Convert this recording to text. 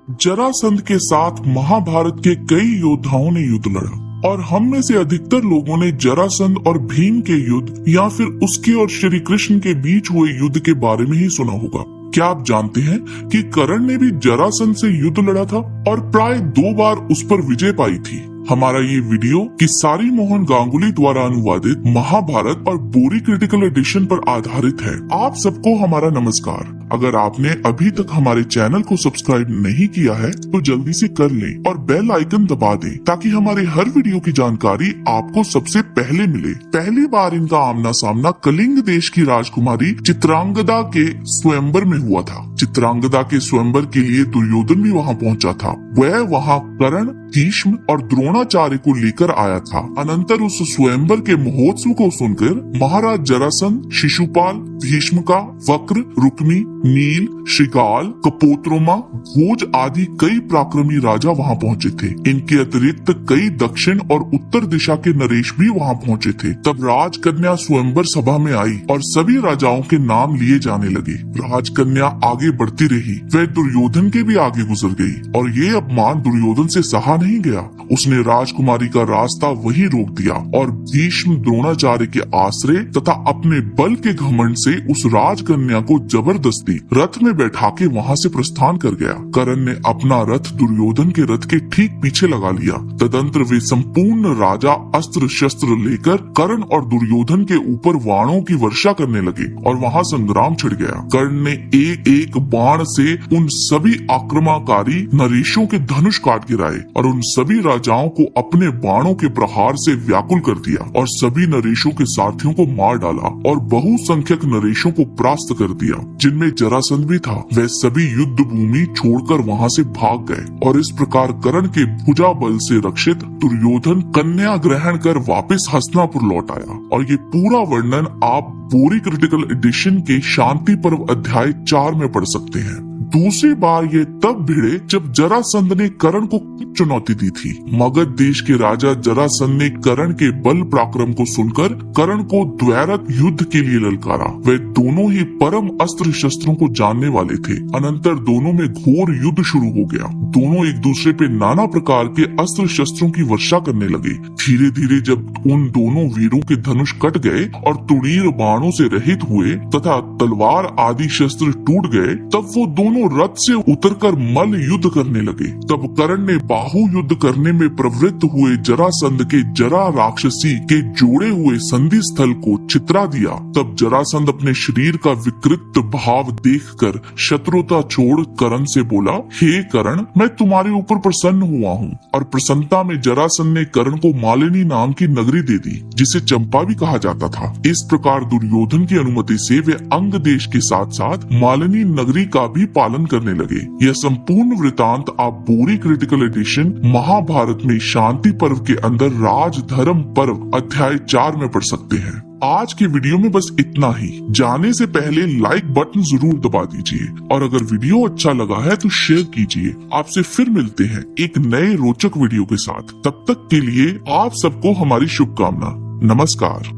जरासंध के साथ महाभारत के कई योद्धाओं ने युद्ध लड़ा और हम में से अधिकतर लोगों ने जरासंध और भीम के युद्ध या फिर उसके और श्री कृष्ण के बीच हुए युद्ध के बारे में ही सुना होगा। क्या आप जानते हैं कि कर्ण ने भी जरासंध से युद्ध लड़ा था और प्राय 2 बार उस पर विजय पाई थी। हमारा ये वीडियो किसारी मोहन गांगुली द्वारा अनुवादित महाभारत और बोरी क्रिटिकल एडिशन पर आधारित है। आप सबको हमारा नमस्कार। अगर आपने अभी तक हमारे चैनल को सब्सक्राइब नहीं किया है तो जल्दी से कर लें और बेल आइकन दबा दें ताकि हमारे हर वीडियो की जानकारी आपको सबसे पहले मिले। पहली बार इनका आमना सामना कलिंग देश की राजकुमारी चित्रांगदा के स्वयंवर में हुआ था। चित्रांगदा के स्वयंवर के लिए दुर्योधन भी वहाँ पहुँचा था। वह वहाँ कर्ण, भीष्म और द्रोणाचार्य को लेकर आया था। अनंतर उस स्वयंवर के महोत्सव को सुनकर महाराज जरासंध, शिशुपाल, भीष्मका, वक्र, रुक्मी, नील, श्रीगाल, कपोत्रोमा, भोज आदि कई पराक्रमी राजा वहाँ पहुँचे थे। इनके अतिरिक्त कई दक्षिण और उत्तर दिशा के नरेश भी वहाँ पहुँचे थे। तब राजकन्या स्वयंवर सभा में आई और सभी राजाओं के नाम लिए जाने लगे। राजकन्या आगे बढ़ती रही, वह दुर्योधन के भी आगे गुजर गई और ये अपमान दुर्योधन से सहा नहीं गया। उसने राजकुमारी का रास्ता वहीं रोक दिया और भीष्म, द्रोणाचार्य के आश्रय तथा अपने बल के घमंड से उस राजकन्या को जबरदस्ती रथ में बैठा के वहाँ से प्रस्थान कर गया। कर्ण ने अपना रथ दुर्योधन के रथ के ठीक पीछे लगा लिया। तदंतर वे संपूर्ण राजा अस्त्र शस्त्र लेकर कर्ण और दुर्योधन के ऊपर बाणों की वर्षा करने लगे और वहाँ संग्राम छिड़ गया। कर्ण ने एक एक बाण से उन सभी आक्रमणकारी नरेशों के धनुष काट गिराए और उन सभी राजाओं को अपने बाणों के प्रहार से व्याकुल कर दिया और सभी नरेशों के साथियों को मार डाला और बहुसंख्यक नरेशों को परास्त कर दिया। जिनमें जरासंध भी था। वे सभी युद्ध भूमि छोड़कर वहाँ से भाग गए और इस प्रकार कर्ण के भुजा बल से रक्षित दुर्योधन कन्या ग्रहण कर वापस हस्तिनापुर लौट आया। और ये पूरा वर्णन आप बोरी क्रिटिकल एडिशन के शांति पर्व अध्याय 4 में पढ़ सकते हैं। दूसरी बार ये तब भिड़े जब जरासंध ने कर्ण को चुनौती दी थी। मगध देश के राजा जरासंध ने कर्ण के बल पराक्रम को सुनकर कर्ण को द्वैरथ युद्ध के लिए ललकारा। वे दोनों ही परम अस्त्र शस्त्रों को जानने वाले थे। अनंतर दोनों में घोर युद्ध शुरू हो गया। दोनों एक दूसरे पे नाना प्रकार के अस्त्र शस्त्रों की वर्षा करने लगे। धीरे धीरे जब उन दोनों वीरों के धनुष कट गए और तुणीर बाणों से रहित हुए तथा तलवार आदि शस्त्र टूट गए, तब वो दोनों रथ से उतरकर मल्ल युद्ध करने लगे। तब कर्ण ने बाहु युद्ध करने में प्रवृत्त हुए जरासंध के जरा राक्षसी के जोड़े हुए संधि स्थल को छितरा दिया। तब जरासंध अपने शरीर का विकृत भाव देखकर शत्रुता छोड़ कर्ण से बोला, हे कर्ण, मैं तुम्हारे ऊपर प्रसन्न हुआ हूँ। और प्रसन्नता में जरासंध ने कर्ण को मालिनी नाम की नगरी दे दी, जिसे चंपा भी कहा जाता था। इस प्रकार दुर्योधन की अनुमति से वे अंग देश के साथ साथ मालिनी नगरी का भी पालन करने लगे। यह संपूर्ण वृतांत आप बोरी क्रिटिकल एडिशन महाभारत में शांति पर्व के अंदर राजधर्म पर्व अध्याय 4 में पढ़ सकते हैं। आज की वीडियो में बस इतना ही। जाने से पहले लाइक बटन जरूर दबा दीजिए और अगर वीडियो अच्छा लगा है तो शेयर कीजिए। आपसे फिर मिलते हैं एक नए रोचक वीडियो के साथ। तब तक के लिए आप सबको हमारी शुभकामना। नमस्कार।